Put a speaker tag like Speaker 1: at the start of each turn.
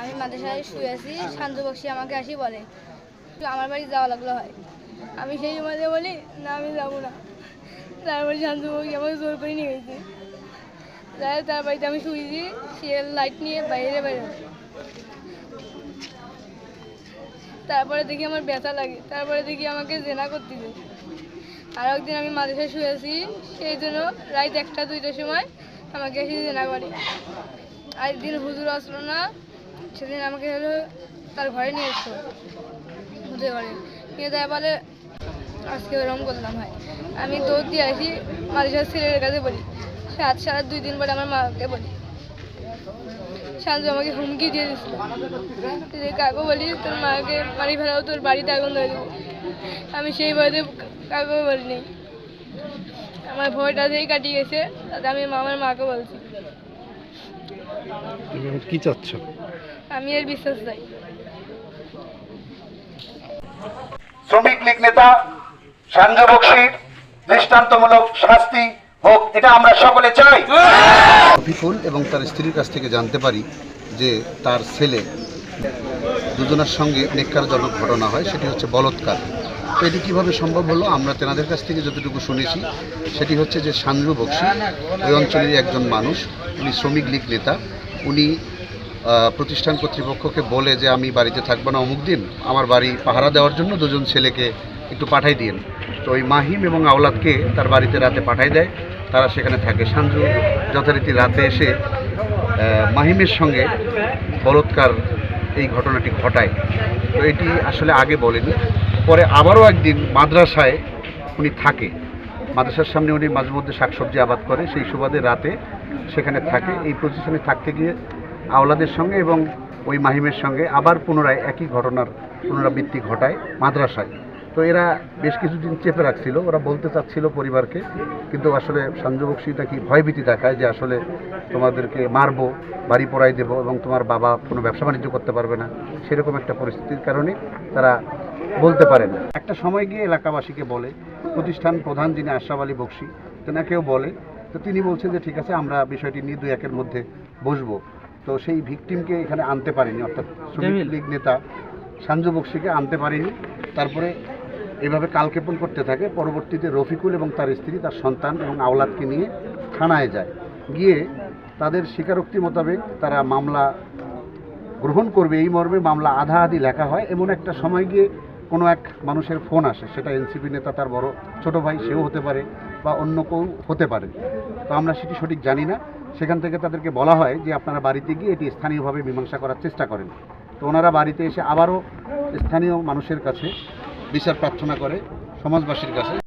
Speaker 1: আমি মাদ্রাসায় শুয়ে আছি, শান্ত বক্সি আমাকে আসি বলে আমার বাড়ি যাওয়া লাগলো হয়। আমি সেই সময় বলি না আমি যাবো না। তারপরে শান্ত বক্সি আমাকে জোর করে নিয়ে গেছে। যাই তার বাড়িতে আমি শুয়েছি, সে লাইট নিয়ে বাইরে বেরো। তারপরে দেখি আমার ব্যথা লাগে, তারপরে দেখি আমাকে জেনা করতেছে। আর একদিন আমি মাদ্রাসায় শুয়েছি, সেই জন্য রাত 1টা-2টার সময় আমাকে এসে জেনা করে। আর একদিন হুজুর আসলো না, সেদিন আমাকে হলো তার ঘরে নিয়ে এসছো, হুজুর ঘরে নিয়ে দেয় বলে আজকে ওরকম করলাম হয়। আমি দৌড় দিয়ে আসি, মাদ্রাসার ছেলের কাছে বলি। সারা 2 দিন পরে আমার মাকে বলি। শান্ত আমাকে হুমকি দিয়ে দিচ্ছিল যে কাকু বলি তোর মাকে মারি ফেলাও, তোর বাড়িতে আগুন ধরে দেবো। আমি সেই ভয়তে কাকু বলিনি। আমার ভয়টা যেই কাটিয়ে গেছে, তাতে আমি আমার মাকে বলছি।
Speaker 2: কি চাচ্ছ?
Speaker 1: আমি এর বিশ্বাস চাই।
Speaker 3: শ্রমিক লীগ নেতা সঞ্জয় বক্সির দৃষ্টান্তমূলক শাস্তি হোক, এটা আমরা সকলে চাই।
Speaker 2: রফিকুল এবং তার স্ত্রীর কাছ থেকে জানতে পারি যে তার ছেলে দুজনের সঙ্গে নেককারজনক ঘটনা হয়, সেটি হচ্ছে বলৎকার। তো এটি কীভাবে সম্ভব হলো, আমরা তেনাদের কাছ থেকে যতটুকু শুনেছি সেটি হচ্ছে যে সঞ্জয় বক্সি ওই অঞ্চলের একজন মানুষ, উনি শ্রমিক লীগ নেতা। উনি প্রতিষ্ঠান কর্তৃপক্ষকে বলে যে আমি বাড়িতে থাকবো না অমুক দিন, আমার বাড়ি পাহারা দেওয়ার জন্য 2জন ছেলেকে একটু পাঠাই দিন। তো ওই মাহিম এবং আওলাদকে তার বাড়িতে রাতে পাঠাই দেয়, তারা সেখানে থাকে। সঞ্জু যথারীতি রাতে এসে মাহিমের সঙ্গে বলৎকার এই ঘটনাটি ঘটায়। তো এটি আসলে আগে বলেনি, পরে আবারও একদিন মাদ্রাসায় উনি থাকে। মাদ্রাসার সামনে উনি মাঝে মধ্যে শাকসবজি আবাদ করে, সেই সুবাদে রাতে সেখানে থাকে। এই পজিশনে থাকতে গিয়ে আওলাদের সঙ্গে এবং ওই মাহিমের সঙ্গে আবার পুনরায় একই ঘটনার পুনরাবৃত্তি ঘটায় মাদ্রাসায়। তো এরা বেশ কিছুদিন চেপে রাখছিল, ওরা বলতে চাচ্ছিল পরিবারকে, কিন্তু আসলে সঞ্জয় বক্সি নাকি ভয়ভীতি দেখায় যে আসলে তোমাদেরকে মারবো, বাড়ি পোড়াই দেবো এবং তোমার বাবা কোনো ব্যবসা বাণিজ্য করতে পারবে না, সেরকম একটা পরিস্থিতির কারণে তারা বলতে পারে না। একটা সময় গিয়ে এলাকাবাসীকে বলে, প্রতিষ্ঠান প্রধান যিনি আশরাফ আলী বক্সি তেনাকেও বলে। তো তিনি বলছেন যে ঠিক আছে, আমরা বিষয়টি নিয়ে 2-1-এর মধ্যে বসবো। তো সেই ভিকটিমকে এখানে আনতে পারেনি, অর্থাৎ শ্রমিক লীগ নেতা সঞ্জয় বক্সিকে আনতে পারেনি। তারপরে এভাবে কালক্ষেপণ করতে থাকে। পরবর্তীতে রফিকুল এবং তার স্ত্রী, তার সন্তান এবং আওলাদকে নিয়ে থানায় যায়। গিয়ে তাদের স্বীকারোক্তি মোতাবেক তারা মামলা গ্রহণ করবে এই মর্মে মামলা আধা আধি লেখা হয়। এমন একটা সময় গিয়ে কোনো এক মানুষের ফোন আসে, সেটা এনসিপি নেতা, তার বড় ছোট ভাই, সেও হতে পারে বা অন্য কেউ হতে পারে। তো আমরা সেটি সঠিক জানি না। সেখান থেকে তাদেরকে বলা হয় যে আপনারা বাড়িতে গিয়ে এটি স্থানীয়ভাবে মীমাংসা করার চেষ্টা করেন। তো ওনারা বাড়িতে এসে আবারও স্থানীয় মানুষের কাছে বিচার প্রার্থনা করে, সমাজবাসীর কাছে।